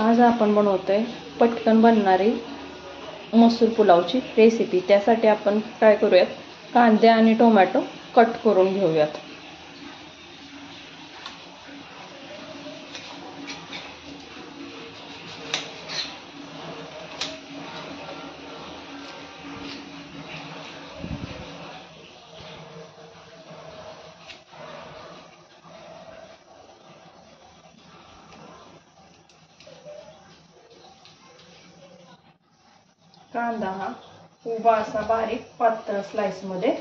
आज आपण बनवतोय पटकन बनणारी मसूर पुलावची रेसिपी। त्यासाठी आपण काय करूयात, कांदे आणि टोमॅटो कट करून घेऊयात। कांदा हा उभा असा बारीक पातळ स्लाइस मध्ये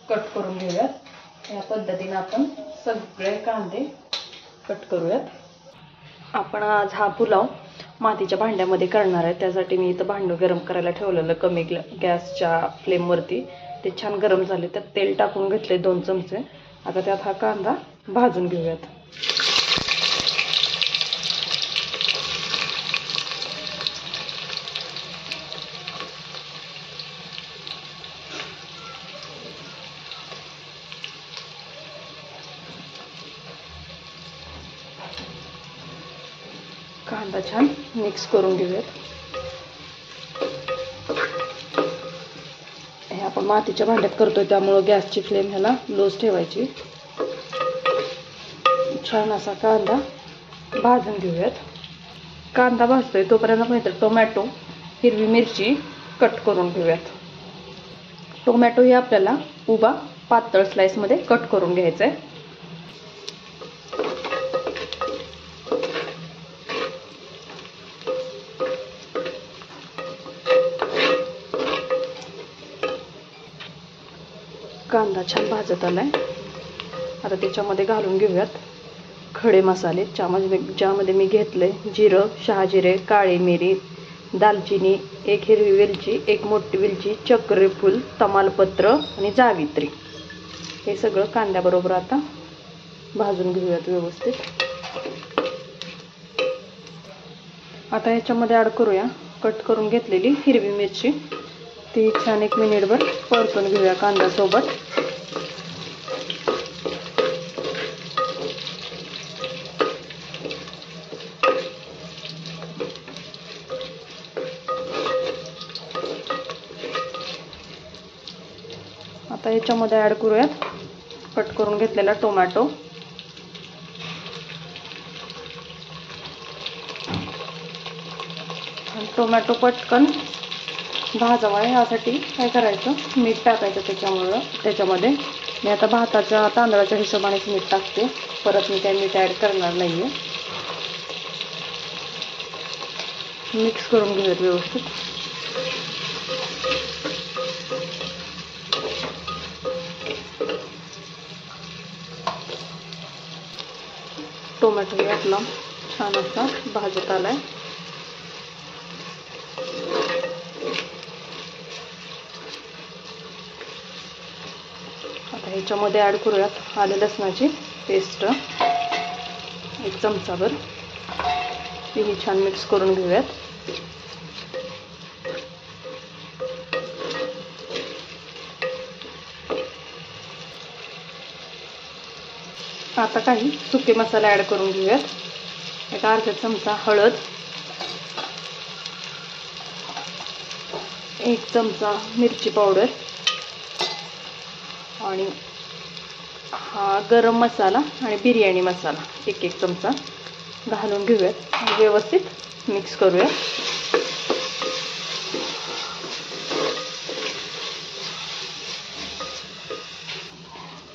कट करून घेऊयात। या पद्धतीने आपण सगळे कांदे कट करूयात। आपण आज हा पुलाव मातीच्या भांड्यामध्ये करणार आहे। त्यासाठी मी इथं भांडं गरम करायला ठेवलेलं कमी गॅसच्या फ्लेम वरती। ते छान गरम झाले, त्यात तेल टाकून घेतले 2 चमचे। आता त्यात हा कांदा भाजून घेऊयात। कांदा छान मिक्स करून घेऊयात। हे आपण मातीच्या भांड्यात करतोय, त्यामुळे गॅसची फ्लेम ह्याला लोच ठेवायची। छान असा कांदा भाजून घेऊयात। कांदा भाजतोय तोपर्यंत आपण इथे टोमॅटो, हिरवी मिरची कट करून घेऊयात। टोमॅटो हे आपल्याला उभा पातळ स्लाइस मध्ये कट करून घ्यायचा आहे। कांदा छान भाजत आलाय। आता त्याच्यामध्ये घालून घेऊयात खडे मसाले। ज्यामध्ये मी घेतले जिरं, शहाजिरे, काळी मिरी, दालचिनी, 1 हिरवी वेलची, 1 मोठी वेलची, चक्रफूल, तमालपत्र आणि जावित्री। हे सगळं कांद्याबरोबर आता भाजून घेऊयात व्यवस्थित। आता याच्यामध्ये ऍड करूया कट करून घेतलेली हिरवी मिरची। ती छान 1 मिनिटभर परतून घेऊया कांद्यासोबत। आता याच्यामध्ये ऍड करूयात कट करून घेतलेला टोमॅटो। टोमॅटो पटकन भाजावा यासाठी काय करायचं, मीठ टाकायचं त्याच्यामध्ये। मी आता भाताच्या तांदळाच्या हिशोबानेच मीठ टाकते, परत मी काही मीठ ऍड करणार नाहीये। मिक्स करून घेऊयात व्यवस्थित। टोमॅटो आपला छान असा भाजत आलाय। आता ह्याच्यामध्ये ऍड करूयात आले लसणाची पेस्ट 1 चमचाभर। तीही छान मिक्स करून घेऊयात। आता काही सुके मसाले ऍड करून घेऊयात। 1 अर्धा चमचा हळद, 1 चमचा मिरची पावडर आणि हा गरम मसाला आणि बिर्याणी मसाला 1 चमचा घालून घेऊयात। व्यवस्थित मिक्स करूया।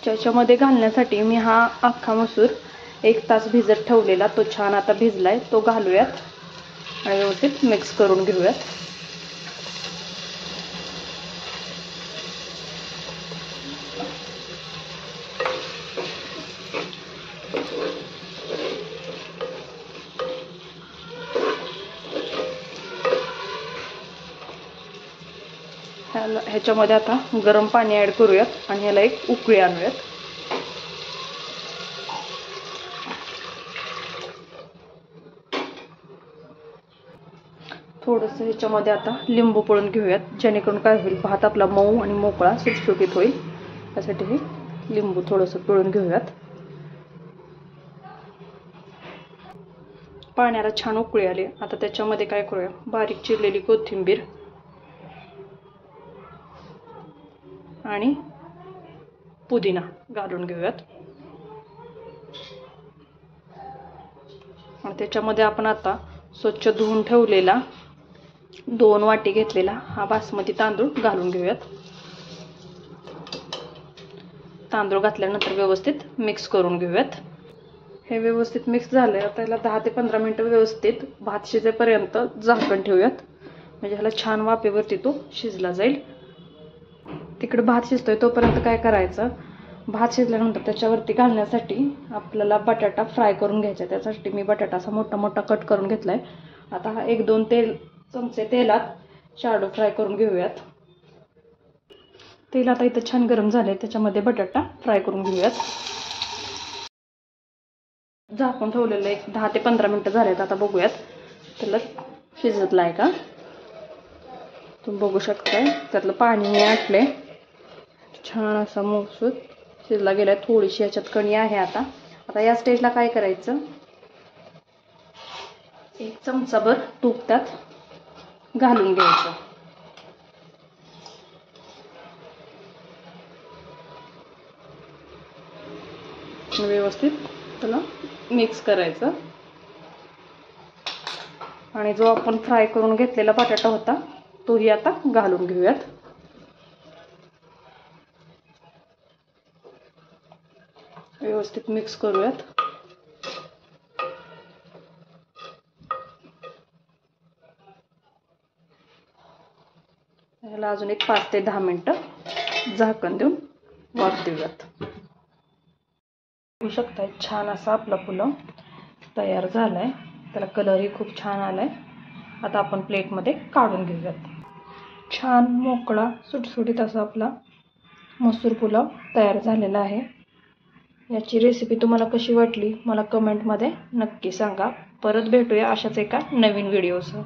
त्याच्यामध्ये घालण्यासाठी मी हा अख्खा मसूर 1 तास भिजत ठेवलेला, तो छान आता भिजलाय, तो घालूयात आणि व्यवस्थित मिक्स करून घेऊयात। ह्याच्यामध्ये आता गरम पाणी ऍड करूयात आणि ह्याला 1 उकळी आणूयात। थोडस ह्याच्यामध्ये आता लिंबू पिळून घेऊयात, जेणेकरून काय होईल, भात आपला मऊ आणि मोकळा सुटसुटीत होईल। त्यासाठी हे लिंबू थोडस पिळून घेऊयात। पाण्याला छान उकळी आली. आता त्याच्यामध्ये काय करूया, बारीक चिरलेली कोथिंबीर आणि पुदिना घालून घेऊयात. आणि त्याच्यामध्ये आपण आता स्वच्छ धुवून ठेवलेला 2 वाटी घेतलेला हा बासमती तांदूळ घालून घेऊयात. तांदूळ घातल्यानंतर व्यवस्थित मिक्स करून घेऊयात. हे व्यवस्थित मिक्स झालं. आता याला 10 ते 15 मिनिटं व्यवस्थित भात शिजेपर्यंत झाकण ठेवूयात. म्हणजे ह्याला छान वाफेवरती तो शिजला जाईल. तिकडे भात शिजतोय तोपर्यंत काय करायचं, भात शिजल्यानंतर त्याच्यावरती घालण्यासाठी आपल्याला बटाटा फ्राय करून घ्यायचा. त्यासाठी मी बटाटा असा मोठा मोठा कट करून घेतलाय. आता हा 1-2 चमचे तेलात शाडो फ्राय करून घेऊयात. तेल आता इथं छान गरम झाले. त्याच्यामध्ये बटाटा फ्राय करून घेऊयात. झाकून ठेवलेलं 10 ते 15 मिनिटं झालेत. आता बघूयात त्याला शिजतलं आहे का. तुम्ही बघू शकताय त्यातलं पाणी आटले. छान असा मऊसूत शिजला गेलाय. थोडीशी याच्यात कणी आहे. आता या स्टेजला काय करायचं, 1 चमचाभर तूप त्यात घालून घ्यायचं. व्यवस्थित त्याला मिक्स करायचं. आणि जो आपण फ्राय करून घेतलेला बटाटा होता तोही आता घालून घेऊयात. व्यवस्थित मिक्स करूयात. याला अजून 5 ते 10 मिनिटं झाकण देऊन वाफ देऊयात. बघू शकताय छान असा आपला पुलाव तयार झालाय. त्याला कलरही खूप छान आलाय. आता आपण प्लेटमध्ये काढून घेऊयात. छान मोकळा सुटसुटीत असा आपला मसूर पुलाव तयार झालेला आहे. याची रेसिपी तुम्हाला कशी वाटली मला कमेंटमध्ये नक्की सांगा. परत भेटूया अशाच एका नवीन व्हिडिओसह.